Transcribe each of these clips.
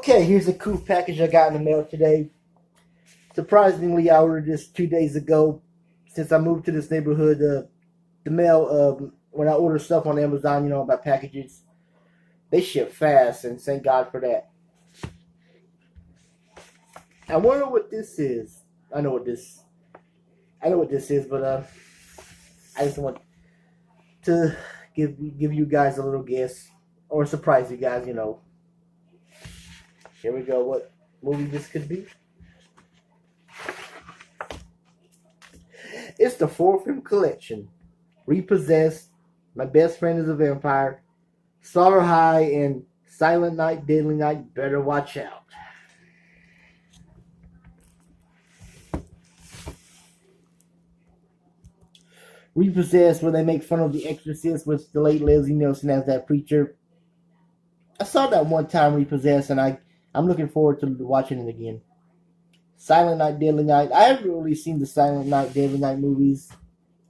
Okay, here's a cool package I got in the mail today. Surprisingly, I ordered this 2 days ago. Since I moved to this neighborhood, the mail, when I order stuff on Amazon, about packages, they ship fast, and thank God for that. I wonder what this is. I know what this. I know what this is, but I just want to give you guys a little guess or surprise you guys. Here we go. What movie this could be? It's the 4-film collection. Repossessed, My Best Friend is a Vampire, Slaughter High, and Silent Night, Deadly Night, Better Watch Out. Repossessed, where they make fun of The Exorcist with the late Leslie Nielsen as that preacher. I saw that one time, Repossessed, and I'm looking forward to watching it again. Silent Night, Deadly Night. I haven't really seen the Silent Night, Deadly Night movies.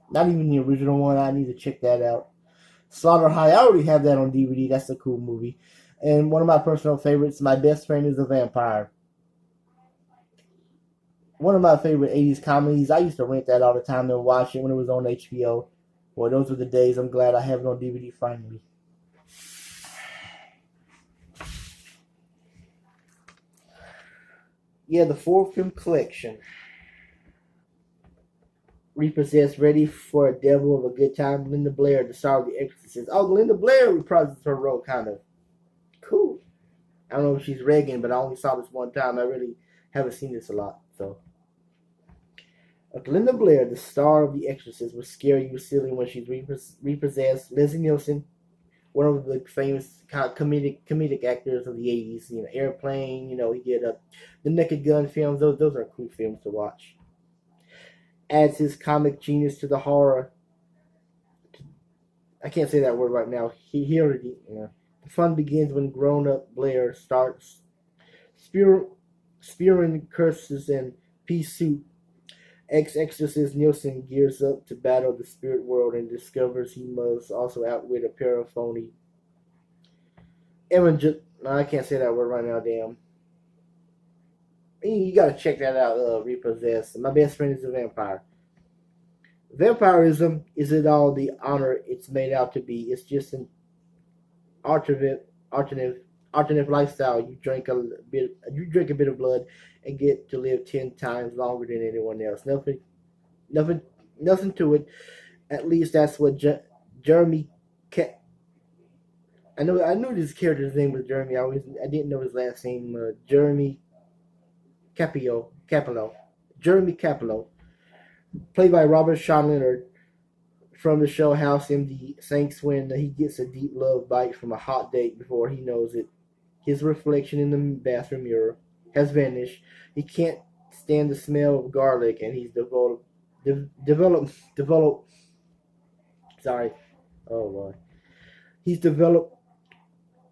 Not even the original one. I need to check that out. Slaughter High. I already have that on DVD. That's a cool movie. And one of my personal favorites, My Best Friend is a Vampire. One of my favorite 80s comedies. I used to rent that all the time and watch it when it was on HBO. Well, those were the days. I'm glad I have it on DVD finally. Yeah, the 4-film collection. Repossessed, Ready for a Devil of a Good Time. Linda Blair, the star of The Exorcist. Oh, Linda Blair reprises her role, kind of. Cool. I don't know if she's Reagan, but I only saw this one time. I really haven't seen this a lot, so. Linda Blair, the star of The Exorcist, will scare you silly when she's repossessed. Leslie Nielsen, one of the famous kind of comedic actors of the 80s. Airplane. He did the Naked Gun films. Those are cool films to watch. Adds his comic genius to the horror. I can't say that word right now. He already. The fun begins when grown-up Blair starts spewing curses and pea soup. Ex-exorcist Nielsen gears up to battle the spirit world and discovers he must also outwit a pair of phony. I can't say that word right now. Damn. You gotta check that out. Repossessed. My Best Friend is a Vampire. Vampirism isn't all the honor it's made out to be. It's just an alternative lifestyle. You drink a bit of blood and get to live 10 times longer than anyone else. Nothing to it. At least that's what Jeremy. I knew this character's name was Jeremy. I didn't know his last name. Jeremy Capillo. Jeremy Capillo, played by Robert Sean Leonard from the show House MD, thinks when he gets a deep love bite from a hot date before he knows it. His reflection in the bathroom mirror has vanished. He can't stand the smell of garlic, and he's developed. Sorry, oh Lord. He's developed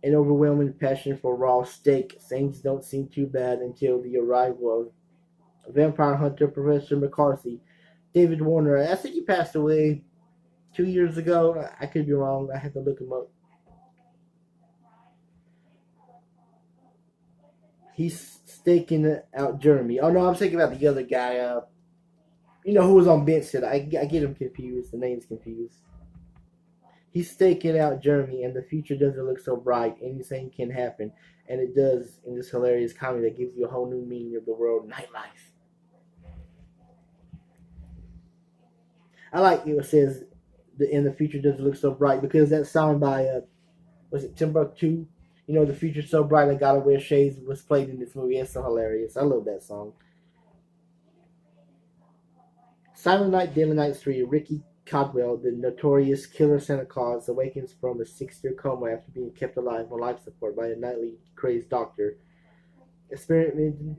an overwhelming passion for raw steak. Things don't seem too bad until the arrival of vampire hunter Professor McCarthy. David Warner. I think he passed away 2 years ago. I could be wrong. I have to look him up. He's staking out Jeremy. Oh no, I'm thinking about the other guy. Who was on Benson. I get him confused. The name's confused. He's staking out Jeremy, and the future doesn't look so bright. Anything can happen, and it does in this hilarious comedy that gives you a whole new meaning of the world nightlife. I like it says, "In the future doesn't look so bright," because that song by was it Timbuktu? The future's so bright I gotta wear shades was played in this movie. It's so hilarious. I love that song. Silent Night, Deadly Night 3. Ricky Codwell, the notorious killer Santa Claus, awakens from a 6-year coma after being kept alive on life support by a nightly crazed doctor. Experimenting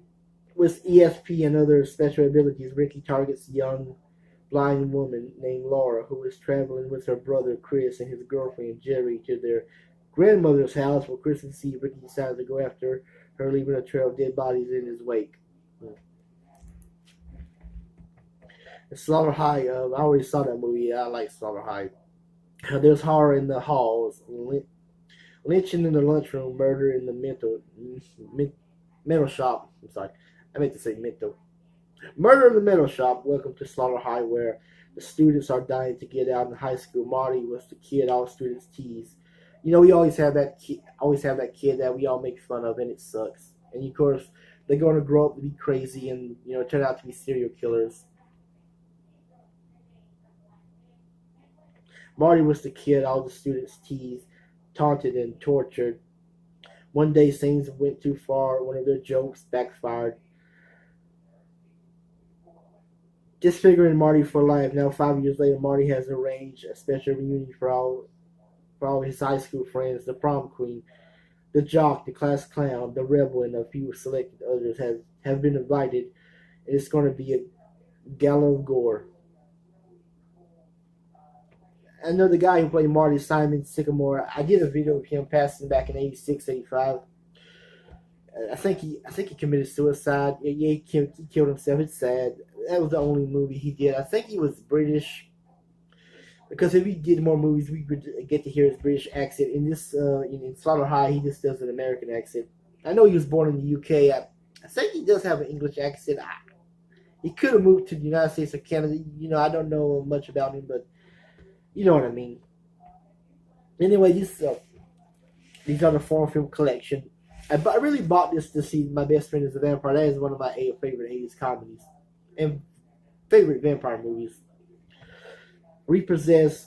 with ESP and other special abilities, Ricky targets a young blind woman named Laura, who is traveling with her brother Chris and his girlfriend Jerry to their grandmother's house for Christmas Eve. Ricky decides to go after her, leaving a trail of dead bodies in his wake. Slaughter High, I already saw that movie. I like Slaughter High. There's horror in the halls. Lynching in the lunchroom, murder in the mental shop. I'm sorry, I meant to say mental. Murder in the metal shop. Welcome to Slaughter High, where the students are dying to get out in high school. Marty was the kid all students tease. You know, we always have that kid that we all make fun of, and it sucks. And of course, they're going to grow up to be crazy and turn out to be serial killers. Marty was the kid all the students teased, taunted, and tortured. One day, things went too far. One of their jokes backfired, disfiguring Marty for life. Now, 5 years later, Marty has arranged a special reunion for all his high school friends. The prom queen, the jock, the class clown, the rebel, and a few selected others have been invited. And it's going to be a gala of gore. I know the guy who played Marty, Simon Sycamore. I did a video of him passing back in 86, 85. I think he committed suicide. Yeah, he killed himself. It's sad. That was the only movie he did. I think he was British, because if he did more movies, we would get to hear his British accent. In this, in Slaughter High, he just does an American accent. I know he was born in the UK. I think he does have an English accent. He could have moved to the United States or Canada. I don't know much about him, but you know what I mean. Anyway, these are the foreign film collection. I really bought this to see My Best Friend is a Vampire. That is one of my favorite 80s comedies and favorite vampire movies. Repossessed.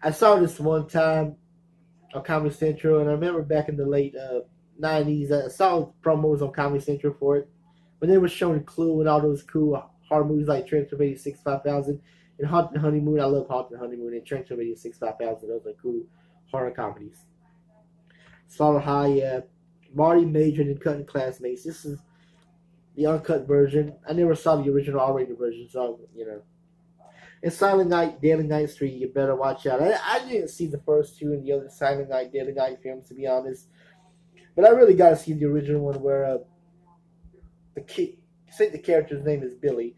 I saw this one time on Comedy Central, and I remember back in the late 90s, I saw promos on Comedy Central for it. When they were showing Clue and all those cool horror movies like Transylvania 5000 and Haunted Honeymoon. I love Haunted Honeymoon and Transylvania 5000. Those are cool horror comedies. Slaughter High, Marty majored in cutting classmates. This is the uncut version. I never saw the original R-rated version, so And Silent Night, Deadly Night 3, you better watch out. I didn't see the first two and the other Silent Night, Deadly Night films, to be honest. But I really got to see the original one where the kid, I think the character's name is Billy,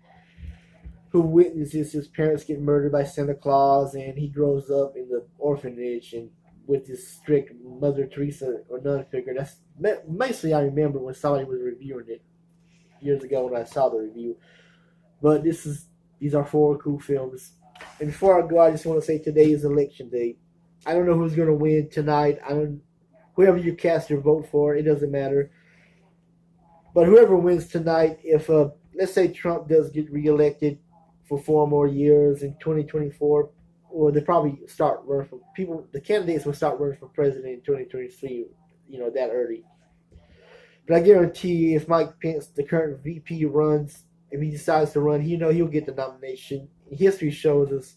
who witnesses his parents get murdered by Santa Claus, and he grows up in the orphanage and with this strict Mother Teresa or nun figure. That's mostly I remember when somebody was reviewing it years ago when I saw the review. But these are four cool films. And before I go, I just want to say today is election day. I don't know who's going to win tonight. Whoever you cast your vote for, it doesn't matter. But whoever wins tonight, if let's say Trump does get reelected for 4 more years in 2024, or they probably start running for people. The candidates will start running for president in 2023. That early. But I guarantee you, if Mike Pence, the current VP, runs, if he decides to run, he'll get the nomination. History shows us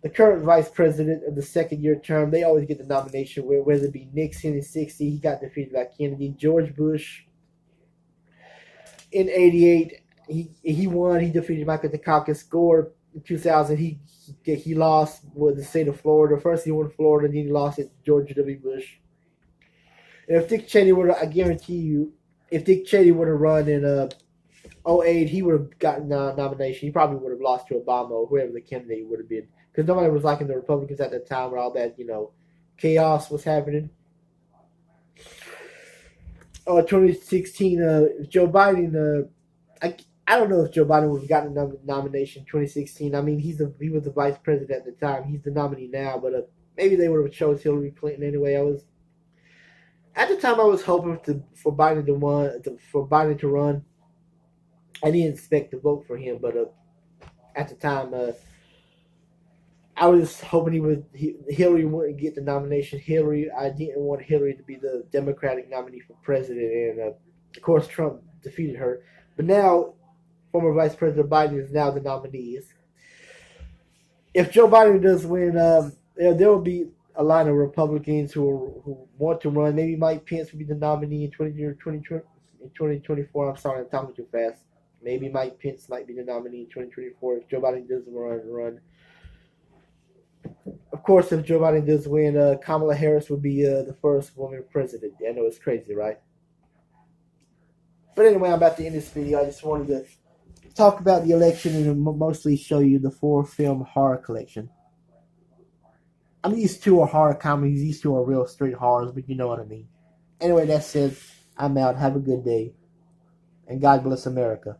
the current vice president of the second-year term, they always get the nomination, whether it be Nixon in 60, he got defeated by Kennedy. George Bush in 88, he won. He defeated Michael Dukakis. Gore in 2000, he lost with the state of Florida. First he won Florida, and then he lost it to George W. Bush. And if Dick Cheney I guarantee you, if Dick Cheney would have run in 08, he would have gotten a nomination. He probably would have lost to Obama or whoever the candidate would have been. Because nobody was liking the Republicans at that time where all that, chaos was happening. 2016, Joe Biden, I don't know if Joe Biden would have gotten a nomination in 2016. I mean, he was the vice president at the time. He's the nominee now, but maybe they would have chose Hillary Clinton anyway. At the time, I was hoping for Biden to run. I didn't expect to vote for him, but at the time, I was hoping Hillary wouldn't get the nomination. I didn't want Hillary to be the Democratic nominee for president, and of course Trump defeated her. But now, former Vice President Biden is now the nominee. If Joe Biden does win, there will be a line of Republicans who want to run. Maybe Mike Pence will be the nominee in 2024. I'm sorry, I'm talking too fast. Maybe Mike Pence might be the nominee in 2024 if Joe Biden doesn't run. Of course, if Joe Biden does win, Kamala Harris would be the first woman president. I know it's crazy, right? But anyway, I'm about to end this video. I just wanted to talk about the election and mostly show you the 4-film horror collection. I mean, these two are horror comedies. These two are real straight horrors, but you know what I mean. Anyway, that's it. I'm out. Have a good day. And God bless America.